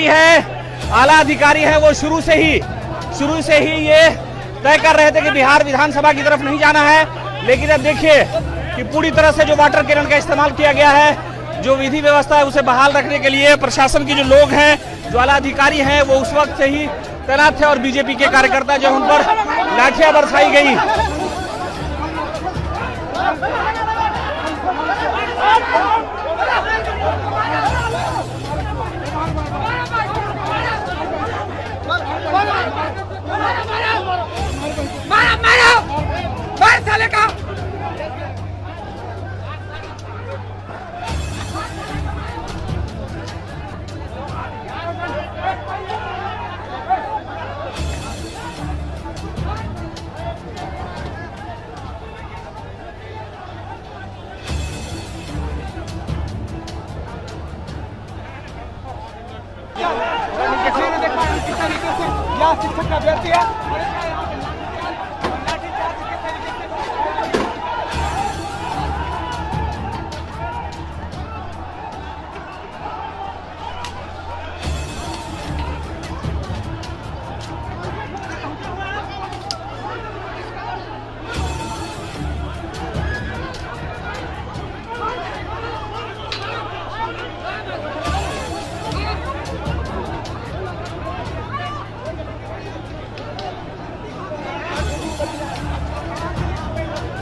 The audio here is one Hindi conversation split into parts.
अधिकारी है, आला अधिकारी है, वो शुरू से ही ये तय कर रहे थे कि बिहार विधानसभा की तरफ नहीं जाना है। लेकिन अब देखिए कि पूरी तरह से जो वाटर कैनन का इस्तेमाल किया गया है, जो विधि व्यवस्था है उसे बहाल रखने के लिए प्रशासन के जो लोग हैं, जो आला अधिकारी हैं, वो उस वक्त से ही तैनात थे और बीजेपी के कार्यकर्ता जो उन पर लाठियां बरसाई गई। शिक्षक का अभ्यर्थी है।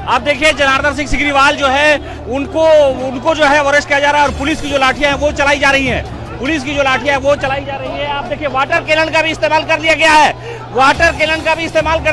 आप देखिए जनार्दन सिंह सिग्रीवाल जो है उनको जो है अरेस्ट किया जा रहा है और पुलिस की जो लाठियां हैं वो चलाई जा रही हैं। आप देखिए वाटर कैनन का भी इस्तेमाल कर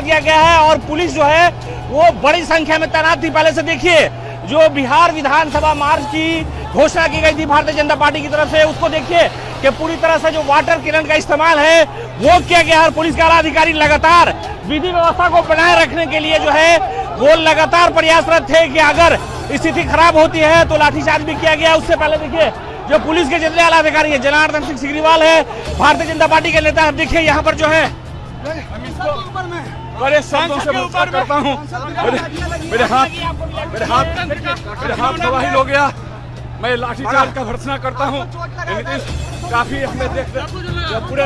दिया गया है, और पुलिस जो है वो बड़ी संख्या में तैनात थी। पहले से देखिए जो बिहार विधानसभा मार्च की घोषणा की गई थी भारतीय जनता पार्टी की तरफ से, उसको देखिए कि पूरी तरह से जो वाटर कैनन का इस्तेमाल है वो किया गया है। और पुलिस के आला अधिकारी लगातार विधि व्यवस्था को बनाए रखने के लिए जो है वो लगातार प्रयासरत थे कि अगर स्थिति खराब होती है तो लाठीचार्ज भी किया गया। उससे पहले देखिए जो पुलिस के जितने आला अधिकारी है, जनार्दन सिंह सिग्रीवाल है, भारतीय जनता पार्टी के नेता, देखिए यहाँ पर जो है बड़े शब्दों से मुखातिब करता हूँ। मेरे हाथ तबाही हो गया, मैं लाठीचार्ज का भर्त्सना करता हूँ। काफी हमें देख पूरे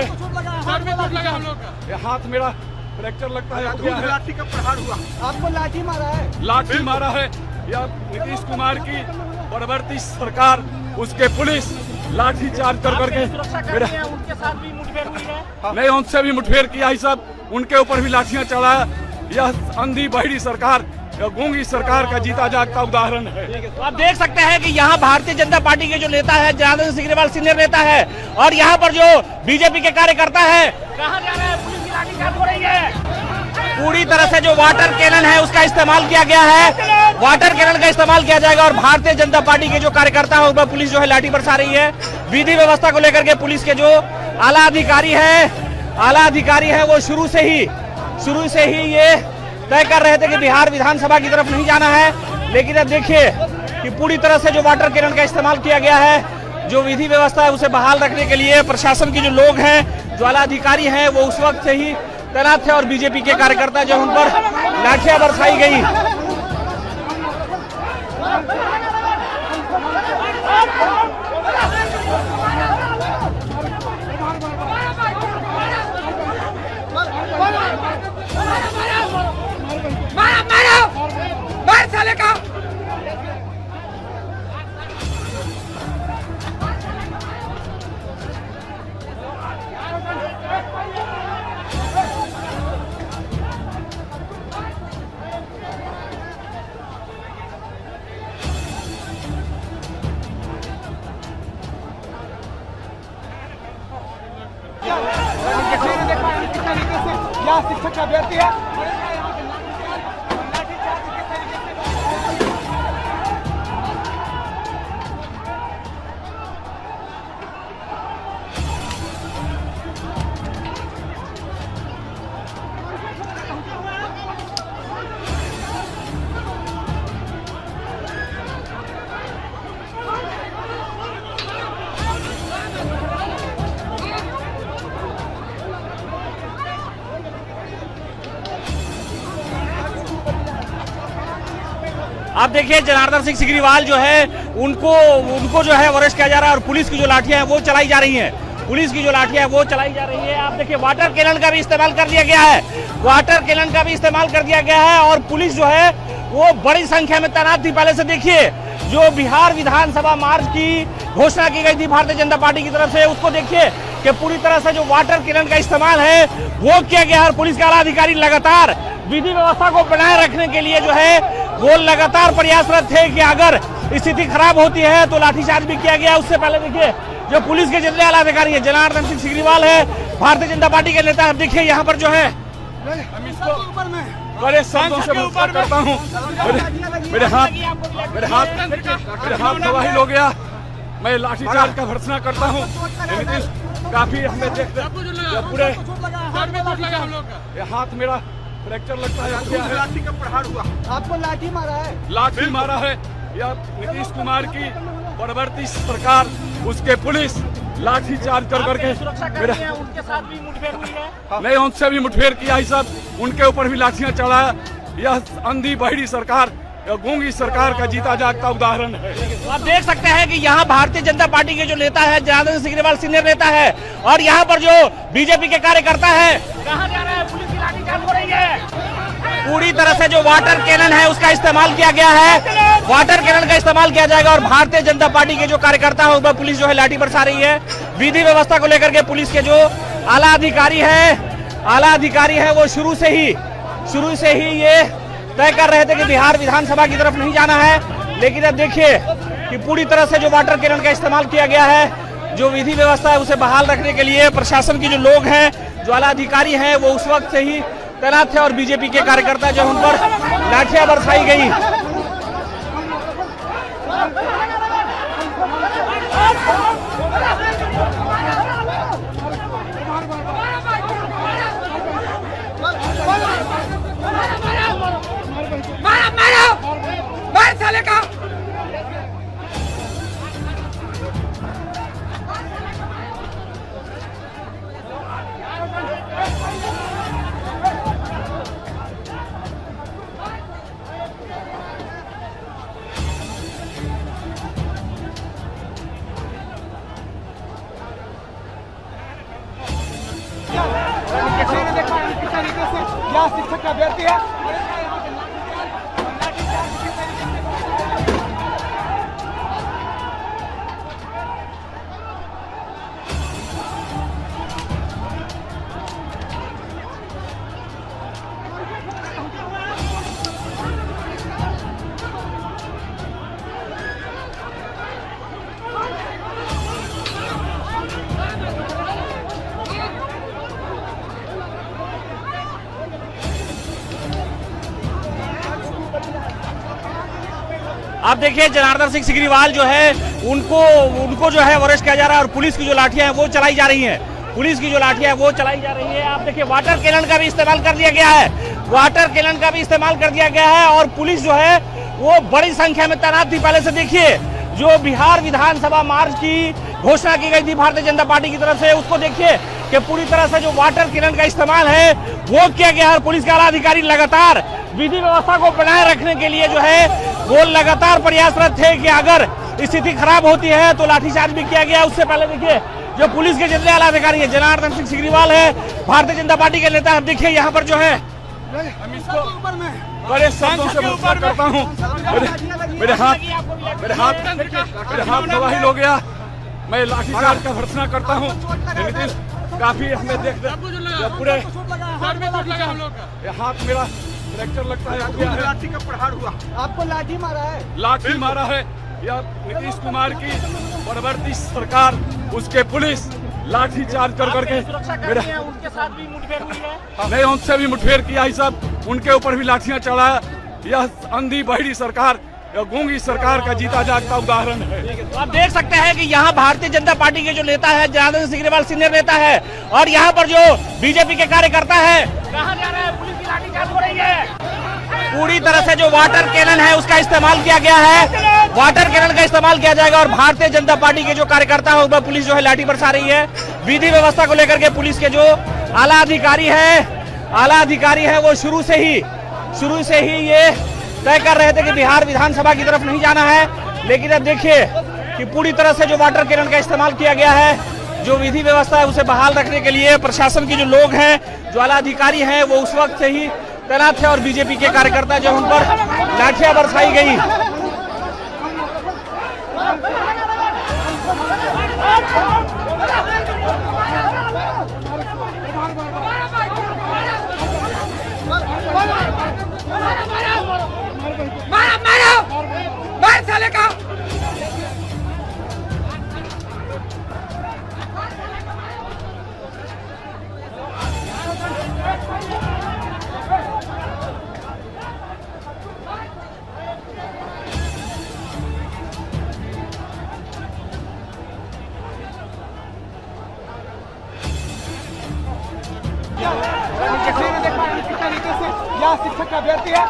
हाथ मेरा फ्रैक्चर लगता है। लाठी का प्रहार हुआ, आपको लाठी मारा है या नीतीश कुमार की परवर्ती सरकार, उसके पुलिस लाठी चार्ज कर करके उनके साथ भी मुठभेड़ हुई है। नहीं, उनसे भी मुठभेड़ किया ही सब, उनके ऊपर भी लाठियां चढ़ाया। यह अंधी बहरी सरकार, गूंगी सरकार का जीता जागता उदाहरण है। तो आप देख सकते हैं कि यहाँ भारतीय जनता पार्टी के जो नेता है जनार्दन सिंह सिग्रीवाल सीनियर नेता है, और यहाँ पर जो बीजेपी के कार्यकर्ता है, कहाँ जा रहे हैं, पुलिस की लाठीचार्ज हो रही है। पूरी तरह से जो वाटर कैनन है उसका इस्तेमाल किया गया है, वाटर कैनन का इस्तेमाल किया जाएगा और भारतीय जनता पार्टी के जो कार्यकर्ता है उन पर पुलिस जो है लाठी बरसा रही है। विधि व्यवस्था को लेकर के पुलिस के जो आला अधिकारी है वो शुरू से ही ये तय कर रहे थे कि बिहार विधानसभा की तरफ नहीं जाना है। लेकिन अब देखिए कि पूरी तरह से जो वाटर कैनन का इस्तेमाल किया गया है, जो विधि व्यवस्था है उसे बहाल रखने के लिए प्रशासन के जो लोग हैं, जो आला अधिकारी हैं, वो उस वक्त से ही तैनात थे और बीजेपी के कार्यकर्ता जो उन पर लाठियां बरसाई गई। शिक्षक का अभ्यर्थी है। आप देखिए जनार्दन सिंह सिग्रीवाल जो है उनको जो है अरेस्ट किया जा रहा है और पुलिस की जो लाठियां हैं वो चलाई जा रही हैं। पुलिस की जो लाठियां है वो चलाई जा रही है। आप देखिए वाटर कैनन का भी इस्तेमाल कर दिया गया है, वाटर कैनन का भी इस्तेमाल कर दिया गया है और पुलिस जो है वो बड़ी संख्या में तैनात थी। पहले से देखिए जो बिहार विधानसभा मार्च की घोषणा की गई थी भारतीय जनता पार्टी की तरफ से, उसको देखिए कि पूरी तरह से जो वाटर कैनन का इस्तेमाल है वो किया गया है। और पुलिस के आला अधिकारी लगातार विधि व्यवस्था को बनाए रखने के लिए जो है वो लगातार प्रयासरत थे कि अगर स्थिति खराब होती है तो लाठीचार्ज भी किया गया। उससे पहले देखिए जो पुलिस के जितने आला अधिकारी है, जनार्दन सिंह सिग्रीवाल है, भारतीय जनता पार्टी के नेता, अब देखिए यहाँ पर जो है हम इसको बड़े शब्दों से नमस्कार करता हूँ। मेरे हाथ तबाही हो गया, मैं लाठीचार्ज का भर्त्सना करता हूँ। काफी हमें देखते पूरे हाथ मेरा फ्रैक्चर लगता है। लाठी का प्रहार हुआ, आपको लाठी मारा है या नीतीश कुमार की परवर्ती सरकार, उसके पुलिस लाठी चार्ज कर करके उनके साथ भी मुठभेड़ हुई है। नहीं, उनसे भी मुठभेड़ किया ही सब, उनके ऊपर भी लाठियां चढ़ाया। यह अंधी बहरी सरकार, यह गूंगी सरकार का जीता जागता उदाहरण है। आप देख सकते हैं कि यहाँ भारतीय जनता पार्टी के जो नेता है जनार्दन सिंह सिग्रीवाल सीनियर नेता है और यहाँ पर जो बीजेपी के कार्यकर्ता है, कहाँ जा रहा है, पुलिस की लाठीचार्ज हो रही है। पूरी तरह से जो वाटर कैनन है उसका इस्तेमाल किया गया है, वाटर कैनन का इस्तेमाल किया जाएगा और भारतीय जनता पार्टी के जो कार्यकर्ता है उस पर पुलिस जो है लाठी बरसा रही है। विधि व्यवस्था को लेकर के पुलिस के जो आला अधिकारी है वो शुरू से ही ये तय कर रहे थे कि बिहार विधानसभा की तरफ नहीं जाना है। लेकिन अब देखिए कि पूरी तरह से जो वाटर कैनन का इस्तेमाल किया गया है, जो विधि व्यवस्था है उसे बहाल रखने के लिए प्रशासन के जो लोग हैं, जो आला अधिकारी हैं, वो उस वक्त से ही तैनात थे और बीजेपी के कार्यकर्ता जो उन पर लाठियां बरसाई गई। मार साले का। शिक्षक का अभ्यर्थी है। आप देखिए जनार्दन सिंह सिग्रीवाल जो है उनको जो है अरेस्ट किया जा रहा है और पुलिस की जो लाठियां हैं वो चलाई जा रही है। आप देखिए वाटर कैनन का भी इस्तेमाल कर दिया गया है, और पुलिस जो है वो बड़ी संख्या में तैनात थी। पहले से देखिए जो बिहार विधानसभा मार्च की घोषणा की गई थी भारतीय जनता पार्टी की तरफ से, उसको देखिए कि पूरी तरह से जो वाटर कैनन का इस्तेमाल है वो किया गया है। और पुलिस के आला अधिकारी लगातार विधि व्यवस्था को बनाए रखने के लिए जो है वो लगातार प्रयासरत थे कि अगर स्थिति खराब होती है तो लाठीचार्ज भी किया गया। उससे पहले देखिए जो पुलिस के जितने आला अधिकारी है, जनार्दन सिंह सिग्रीवाल है, भारतीय जनता पार्टी के नेता, अब देखिए यहाँ पर जो है हम इसको बड़े शब्दों से नमस्कार करता हूँ। मेरे हाथ तबाही हो गया, मैं लाठीचार्ज का भर्त्सना करता हूँ। काफी हमें देखते पूरे हाथ मेरा फ्रैक्चर लगता है। लाठी का प्रहार हुआ, आपको लाठी मारा है या नीतीश कुमार की परवर्ती सरकार, उसके पुलिस लाठी चार्ज कर करके उनके साथ भी मुठभेड़ हुई है। नहीं, उनसे भी मुठभेड़ किया ही सब, उनके ऊपर भी लाठियां चढ़ाया। यह अंधी बहरी सरकार, यह गूंगी सरकार का जीता जागता उदाहरण है। आप देख सकते हैं कि यहाँ भारतीय जनता पार्टी के जो नेता है जनार्दन सिंह सिग्रीवाल सीनियर नेता है और यहाँ पर जो बीजेपी के कार्यकर्ता है, कहाँ जा रहा है, पुलिस की लाठीचार्ज हो रही है। पूरी तरह से जो वाटर कैनन है उसका इस्तेमाल किया गया है, वाटर कैनन का इस्तेमाल किया जाएगा और भारतीय जनता पार्टी के जो कार्यकर्ता है उस पर पुलिस जो है लाठी बरसा रही है। विधि व्यवस्था को लेकर के पुलिस के जो आला अधिकारी है वो शुरू से ही ये तय कर रहे थे कि बिहार विधानसभा की तरफ नहीं जाना है। लेकिन अब देखिए कि पूरी तरह से जो वाटर कैनन का इस्तेमाल किया गया है, जो विधि व्यवस्था है उसे बहाल रखने के लिए प्रशासन के जो लोग हैं, जो आला अधिकारी हैं, वो उस वक्त से ही तैनात थे और बीजेपी के कार्यकर्ता जो उन पर लाठियां बरसाई गई। मार साले का। किस तरीके से यह शिक्षक अभ्यर्थी है।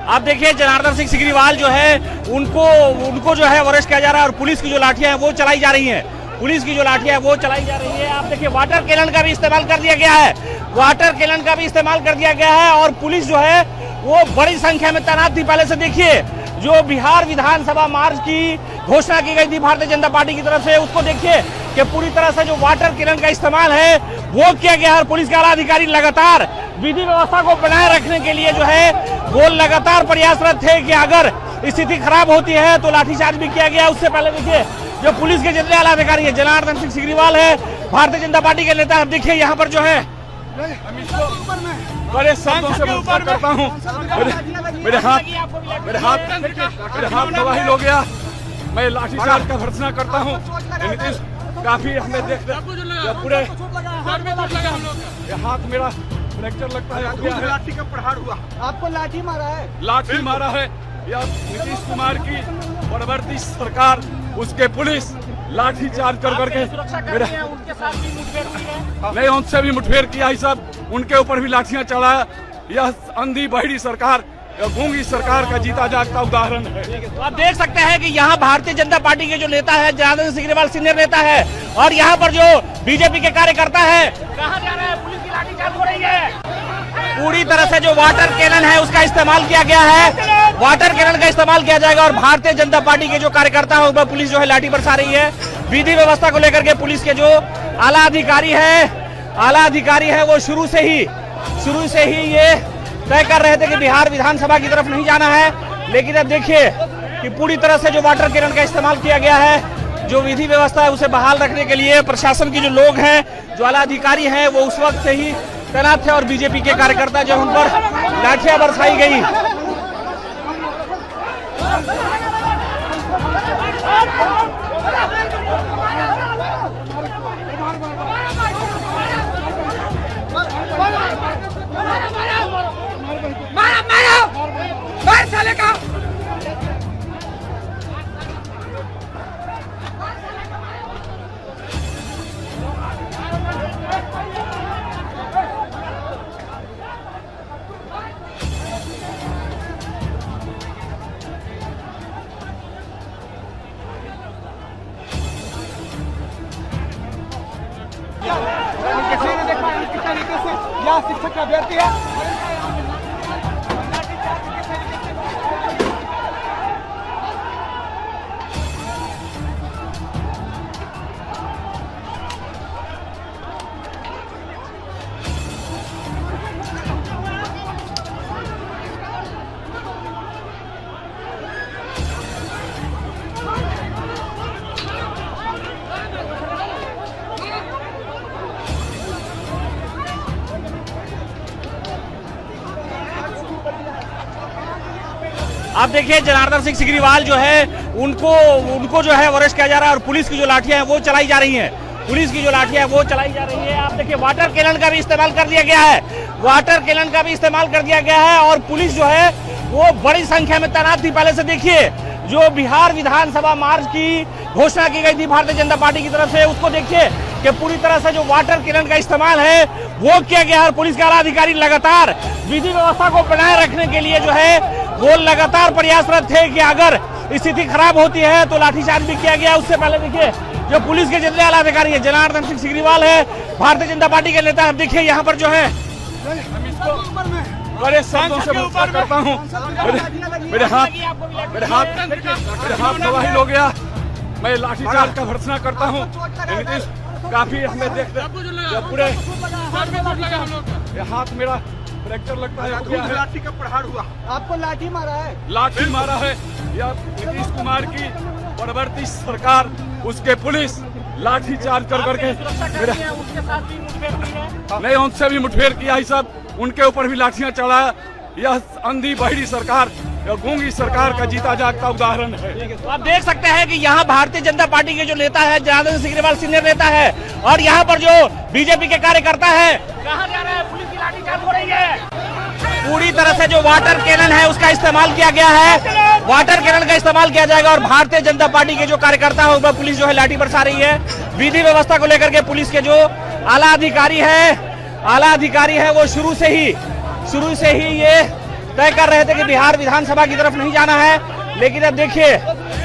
आप देखिए जनार्दन सिंह सिग्रीवाल जो है उनको जो है अरेस्ट किया जा रहा है और पुलिस की जो लाठियां हैं वो चलाई जा रही हैं। पुलिस की जो लाठियां हैं वो चलाई जा रही है। आप देखिए वाटर कैनन का भी इस्तेमाल कर दिया गया है। वाटर कैनन का भी इस्तेमाल कर दिया गया है और पुलिस जो है वो बड़ी संख्या में तैनात थी। पहले से देखिए जो बिहार विधानसभा मार्च की घोषणा की गई थी भारतीय जनता पार्टी की तरफ से, उसको देखिए कि पूरी तरह से जो वाटर कैनन का इस्तेमाल है वो किया गया है। और पुलिस के आला अधिकारी लगातार विधि व्यवस्था को बनाए रखने के लिए जो है वो लगातार प्रयासरत थे कि अगर स्थिति खराब होती है तो लाठीचार्ज भी किया गया। उससे पहले देखिए जो पुलिस के जितने आला अधिकारी है, जनार्दन सिंह सिग्रीवाल है, भारतीय जनता पार्टी के नेता, अब देखिए यहाँ पर जो है बड़े शब्दों से ऊपर करता हूँ। मेरे हाथ तबाही हो गया। मैं लाठीचार्ज का भर्त्सना करता हूँ। नीतीश काफी हमें देख पूरे हाथ मेरा फ्रैक्चर लगता है। लाठी का प्रहार हुआ। आपको लाठी मारा है। लाठी मारा है या नीतीश कुमार की परवर्ती सरकार, उसके पुलिस लाठी चार्ज कर करके मेरे उनके साथ भी मुठभेड़ हुई है। नहीं, उनसे भी मुठभेड़ किया ही सब, उनके ऊपर भी लाठियां चढ़ाया। यह अंधी बहरी सरकार, गूंगी सरकार का जीता जागता उदाहरण है। तो आप देख सकते हैं कि यहाँ भारतीय जनता पार्टी के जो नेता है, जनार्दन सिंह सिग्रीवाल सीनियर नेता है, और यहाँ पर जो बीजेपी के कार्यकर्ता है, कहाँ जा रहा है, पुलिस की लाठीचार्ज हो रही है। पूरी तरह से जो वाटर कैनन है उसका इस्तेमाल किया गया है। वाटर कैनन का इस्तेमाल किया जाएगा और भारतीय जनता पार्टी के जो कार्यकर्ता है उन पर पुलिस जो है लाठी बरसा रही है। विधि व्यवस्था को लेकर के पुलिस के जो आला अधिकारी है वो शुरू से ही ये तय कर रहे थे कि बिहार विधानसभा की तरफ नहीं जाना है। लेकिन अब देखिए कि पूरी तरह से जो वाटर कैनन का इस्तेमाल किया गया है, जो विधि व्यवस्था है उसे बहाल रखने के लिए प्रशासन के जो लोग हैं, जो आला अधिकारी हैं, वो उस वक्त से ही तैनात थे और बीजेपी के कार्यकर्ता जो उन पर लाठियां बरसाई गई। मार साले का। किस तरीके से यह शिक्षक अभ्यर्थी है। आप देखिए जनार्दन सिंह सिग्रीवाल जो है उनको जो है अरेस्ट किया जा रहा है और पुलिस की जो लाठियां हैं वो चलाई जा रही हैं। पुलिस की जो लाठियां हैं वो चलाई जा रही है। आप देखिए वाटर कैनन का भी इस्तेमाल कर दिया गया है। वाटर कैनन का भी इस्तेमाल कर दिया गया है और पुलिस जो है वो बड़ी संख्या में तैनात थी। पहले से देखिए जो बिहार विधानसभा मार्च की घोषणा की गई थी भारतीय जनता पार्टी की तरफ से, उसको देखिए कि पूरी तरह से जो वाटर कैनन का इस्तेमाल है वो किया गया है। और पुलिस के आला अधिकारी लगातार विधि व्यवस्था को बनाए रखने के लिए जो है वो लगातार प्रयासरत थे कि अगर स्थिति खराब होती है तो लाठीचार्ज भी किया गया। उससे पहले देखिए जो पुलिस के जितने आला अधिकारी है, जनार्दन सिंह सिग्रीवाल है, भारतीय जनता पार्टी के नेता, देखिए यहाँ पर जो है बड़े शब्दों से मुखातिब करता हूँ। मेरे हाथ तबाही हो गया। मैं लाठीचार्ज का भर्त्सना करता हूँ। नीतीश काफी हमें देखते पूरे हाथ मेरा फ्रैक्चर लगता है। लाठी का प्रहार हुआ। आपको लाठी मारा है? लाठी मारा है या नीतीश कुमार की परवर्ती सरकार, उसके पुलिस लाठीचार्ज कर करके नहीं, उनसे भी मुठभेड़ किया ही सब, उनके ऊपर भी लाठियां चढ़ाया। यह अंधी बहरी सरकार, यह गूंगी सरकार का जीता जागता उदाहरण है। तो आप देख सकते हैं कि यहाँ भारतीय जनता पार्टी के जो नेता है, जनार्दन सिग्रीवाल सीनियर नेता है, और यहाँ पर जो बीजेपी के कार्यकर्ता है, कहाँ जा रहे हैं? पुलिस की लाठीचार्ज हो रही है। पूरी तरह से जो वाटर कैनन है उसका इस्तेमाल किया गया है, वाटर कैनन का इस्तेमाल किया जाएगा। और भारतीय जनता पार्टी के जो कार्यकर्ता है उस पर पुलिस जो है लाठी बरसा रही है। विधि व्यवस्था को लेकर के पुलिस के जो आला अधिकारी है वो शुरू से ही ये तय कर रहे थे कि बिहार विधानसभा की तरफ नहीं जाना है। लेकिन अब देखिए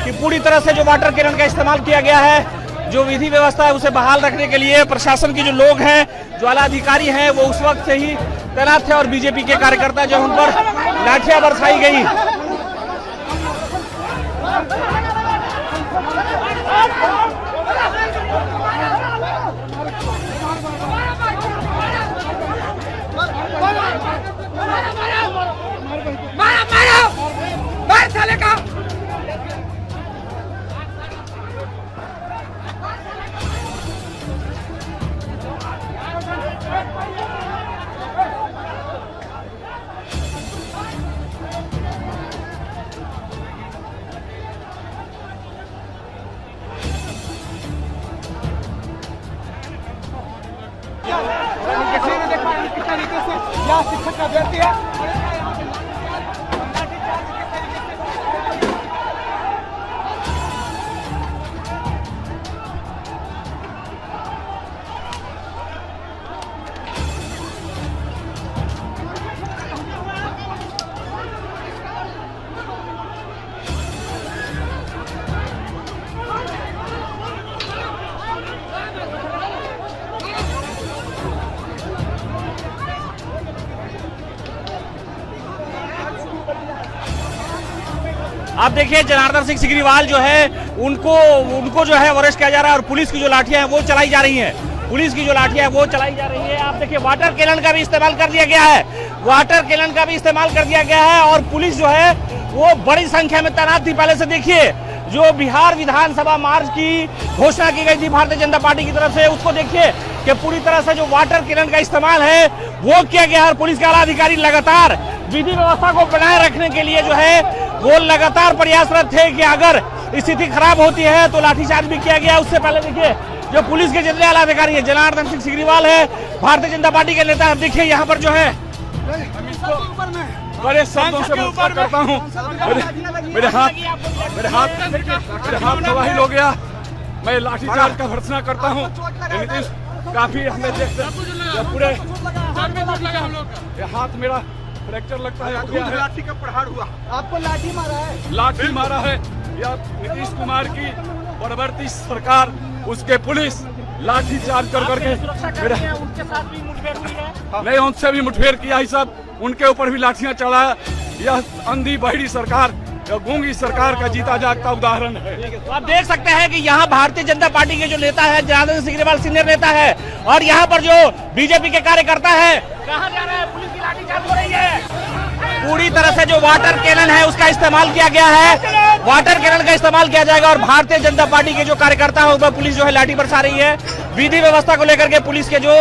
कि पूरी तरह से जो वाटर कैनन का इस्तेमाल किया गया है, जो विधि व्यवस्था है उसे बहाल रखने के लिए प्रशासन के जो लोग हैं, जो आला अधिकारी हैं, वो उस वक्त से ही तैनात थे। और बीजेपी के कार्यकर्ता जो उन पर लाठियां बरसाई गई। मार साले का। किस तरीके से यहाँ शिक्षक का अभ्यर्थी है। आप देखिए जनार्दन सिंह सिग्रीवाल जो है उनको जो है अरेस्ट किया जा रहा है। और पुलिस की जो लाठियां हैं वो चलाई जा रही हैं, आप देखिए वाटर कैनन का भी इस्तेमाल कर दिया गया है, और पुलिस जो है वो बड़ी संख्या में तैनात थी। पहले से देखिए जो बिहार विधानसभा मार्च की घोषणा की गई थी भारतीय जनता पार्टी की तरफ से, उसको देखिए कि पूरी तरह से जो वाटर कैनन का इस्तेमाल है वो किया गया है। और पुलिस के आला अधिकारी लगातार विधि व्यवस्था को बनाए रखने के लिए जो है वो लगातार प्रयासरत थे कि अगर स्थिति खराब होती है तो लाठीचार्ज भी किया गया। उससे पहले देखिए जो पुलिस के जितने आला अधिकारी है, जनार्दन सिंह सिग्रीवाल है, भारतीय जनता पार्टी के नेता, देखिए यहाँ पर जो है बड़े शब्दों से मुखातिब करता हूँ। मेरे हाथ तबाही हो गया। मैं लाठीचार्ज का भर्त्सना करता हूँ। नीतीश काफी हमें देखते पूरे हाथ मेरा फ्रैक्चर लगता है। लाठी का प्रहार हुआ। आपको लाठी मारा है? लाठी मारा है या नीतीश कुमार की परवर्ती सरकार, उसके पुलिस लाठीचार्ज कर करके नहीं, उनसे भी मुठभेड़ किया ही सब, उनके ऊपर भी लाठियां चढ़ाया। यह अंधी बहरी सरकार, यह गूंगी सरकार का जीता जागता उदाहरण है। तो आप देख सकते हैं कि यहाँ भारतीय जनता पार्टी के जो नेता है, जनार्दन सिग्रीवाल सीनियर नेता है, और यहाँ पर जो बीजेपी के कार्यकर्ता है, कहाँ जा रहे हैं? पुलिस की लाठीचार्ज हो रही है। पूरी तरह से जो वाटर कैनन है उसका इस्तेमाल किया गया है, वाटर कैनन का इस्तेमाल किया जाएगा। और भारतीय जनता पार्टी के जो कार्यकर्ता है उस पर पुलिस जो है लाठी बरसा रही है। विधि व्यवस्था को लेकर के पुलिस के जो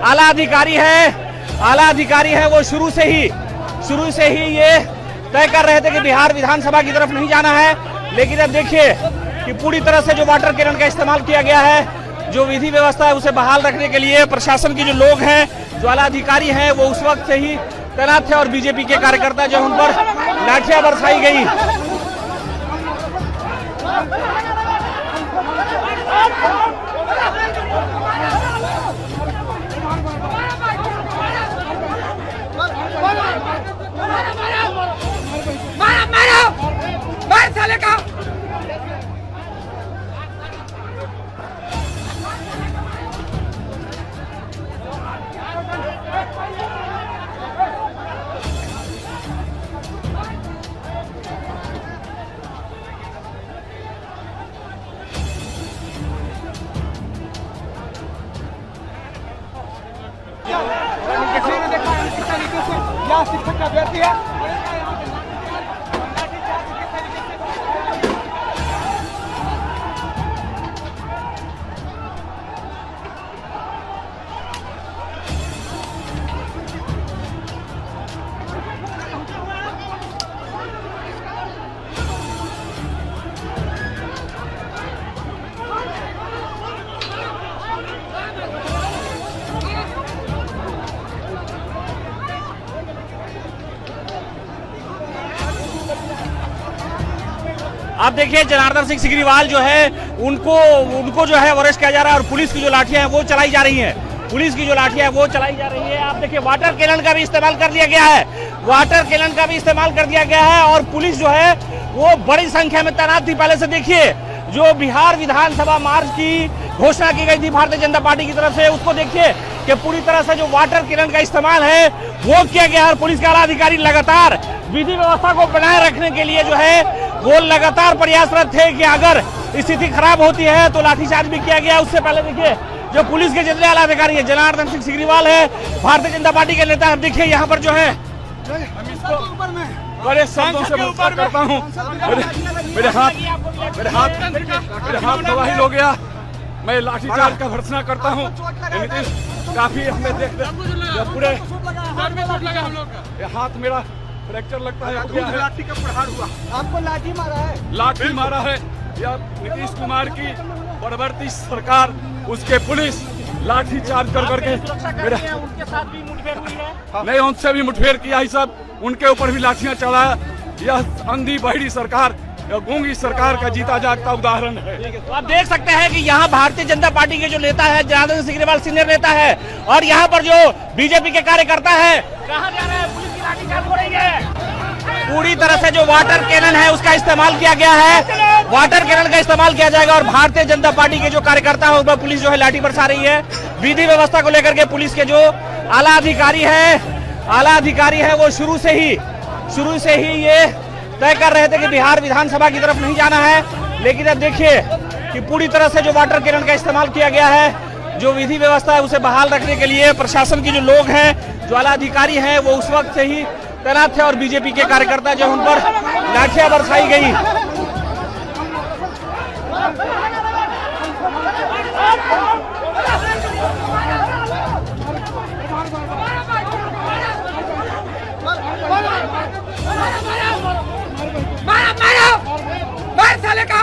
आला अधिकारी है वो शुरू से ही ये तय कर रहे थे कि बिहार विधानसभा की तरफ नहीं जाना है। लेकिन अब देखिए कि पूरी तरह से जो वाटर कैनन का इस्तेमाल किया गया है, जो विधि व्यवस्था है उसे बहाल रखने के लिए प्रशासन के जो लोग हैं, जो आला अधिकारी हैं, वो उस वक्त से ही तैनात थे। और बीजेपी के कार्यकर्ता जो उन पर लाठियां बरसाई गई। मार साले का। किसी ने देखा किस तरीके से यहाँ शिक्षक का अभ्यर्थी है। आप देखिए जनार्दन सिंह सिग्रीवाल जो है उनको जो है अरेस्ट किया जा रहा है और पुलिस की जो लाठियां हैं वो चलाई जा रही हैं। पुलिस की जो लाठियां हैं वो चलाई जा रही है। आप देखिए वाटर कैनन का भी इस्तेमाल कर दिया गया है। वाटर कैनन का भी इस्तेमाल कर दिया गया है और पुलिस जो है वो बड़ी संख्या में तैनात थी। पहले से देखिए जो बिहार विधानसभा मार्च की घोषणा की गई थी भारतीय जनता पार्टी की तरफ से, उसको देखिए कि पूरी तरह से जो वाटर कैनन का इस्तेमाल है वो किया गया है। और पुलिस के आला अधिकारी लगातार विधि व्यवस्था को बनाए रखने के लिए जो है वो लगातार प्रयासरत थे कि अगर स्थिति खराब होती है तो लाठीचार्ज भी किया गया। उससे पहले देखिए जो पुलिस के जितने आला अधिकारी है, जनार्दन सिंह सिग्रीवाल है भारतीय जनता पार्टी के नेता। देखिए यहाँ पर जो है बड़े शब्दों से मुखातिब करता हूँ। मेरे हाथ तबाही हो गया। मैं लाठीचार्ज का भर्त्सना करता हूँ। काफी हमें देख पूरे हाथ मेरा फ्रैक्चर लगता है। लाठी का प्रहार हुआ। आपको लाठी मारा है। लाठी मारा है या नीतीश कुमार की परवर्ती सरकार, उसके पुलिस लाठी चार्ज कर करके उनके साथ भी मुठभेड़ हुई है। नहीं, उनसे भी मुठभेड़ किया ही सब, उनके ऊपर भी लाठियां चलाया। यह अंधी बहरी सरकार, यह गूंगी सरकार का जीता जागता उदाहरण है। तो आप देख सकते हैं कि यहाँ भारतीय जनता पार्टी के जो नेता है जनार्दन सिग्रीवाल सीनियर नेता है और यहाँ पर जो बीजेपी के कार्यकर्ता है, कहाँ जा रहे हैं? पुलिस की लाठी चार्ज हो रही है। पूरी तरह से जो वाटर कैनन है उसका इस्तेमाल किया गया है। वाटर कैनन का इस्तेमाल किया जाएगा और भारतीय जनता पार्टी के जो कार्यकर्ता है उस पर पुलिस जो है लाठी बरसा रही है। विधि व्यवस्था को लेकर के पुलिस के जो आला अधिकारी है वो शुरू से ही ये तय कर रहे थे कि बिहार विधानसभा की तरफ नहीं जाना है। लेकिन अब देखिए कि पूरी तरह से जो वाटर कैनन का इस्तेमाल किया गया है, जो विधि व्यवस्था है उसे बहाल रखने के लिए प्रशासन के जो लोग हैं, जो आला अधिकारी हैं, वो उस वक्त से ही तैनात थे और बीजेपी के कार्यकर्ता जो उन पर लाठियां बरसाई गई। मार साले का।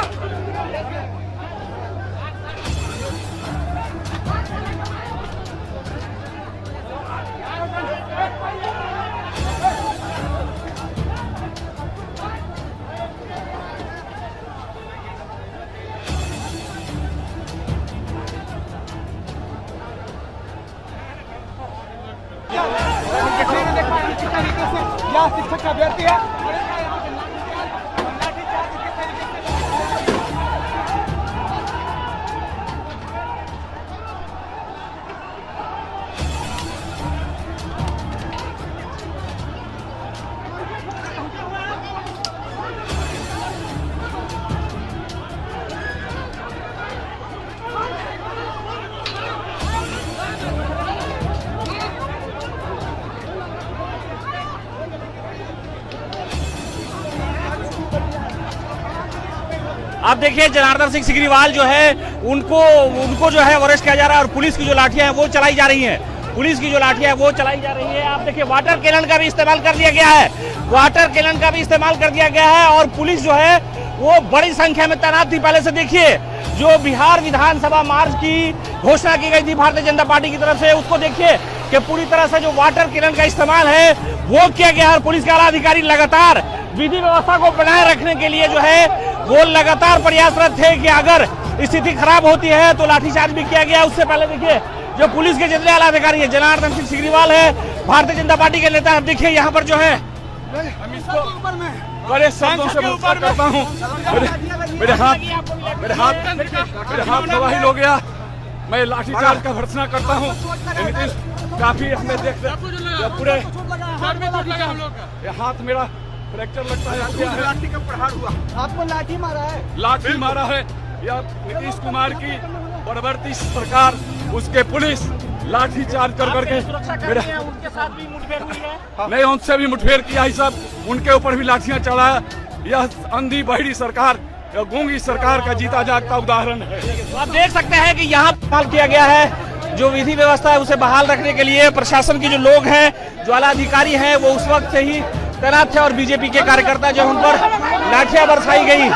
किसी ने देखा किस तरीके से यहाँ शिक्षक का अभ्यर्थी है। आप देखिए जनार्दन सिंह सिग्रीवाल जो है उनको जो है अरेस्ट किया जा रहा है और पुलिस की जो लाठियां हैं वो चलाई जा रही हैं। पुलिस की जो लाठियां हैं वो चलाई जा रही है। आप देखिए वाटर कैनन का भी इस्तेमाल कर दिया गया है। वाटर कैनन का भी इस्तेमाल कर दिया गया है और पुलिस जो है वो बड़ी संख्या में तैनात थी। पहले से देखिए जो बिहार विधानसभा मार्च की घोषणा की गई थी भारतीय जनता पार्टी की तरफ से, उसको देखिए कि पूरी तरह से जो वाटर कैनन का इस्तेमाल है वो किया गया है। और पुलिस के आला अधिकारी लगातार विधि व्यवस्था को बनाए रखने के लिए जो है वो लगातार प्रयासरत थे कि अगर स्थिति खराब होती है तो लाठीचार्ज भी किया गया। उससे पहले देखिए जो पुलिस के जितने आला अधिकारी है, जनार्दन सिंह सिग्रीवाल है, भारतीय जनता पार्टी के नेता, देखिए यहाँ पर जो है हम इसको बड़े शब्दों से मुखातिब करता हूँ। मेरे हाथ तबाही हो गया, मैं लाठीचार्ज का भर्त्सना करता हूँ। नीतीश काफी हमें देखते पूरे हाथ मेरा फ्रैक्चर लगता है। लाठी का प्रहार हुआ, आपको लाठी मारा है, लाठी मारा है। या नीतीश कुमार की परवर्ती सरकार, उसके पुलिस लाठी चार्ज कर करके उनके साथ भी मुठभेड़ हुई है। नहीं, उनसे भी मुठभेड़ किया ही सब, उनके ऊपर भी लाठियां चढ़ाया। यह अंधी बहरी सरकार, यह गूंगी सरकार का जीता जागता उदाहरण है। तो आप देख सकते हैं कि यहाँ बहाल किया गया है जो विधि व्यवस्था है, उसे बहाल रखने के लिए प्रशासन के जो लोग हैं, जो आला अधिकारी हैं, वो उस वक्त से ही तैनात थे और बीजेपी के कार्यकर्ता जो उन पर लाठियां बरसाई गई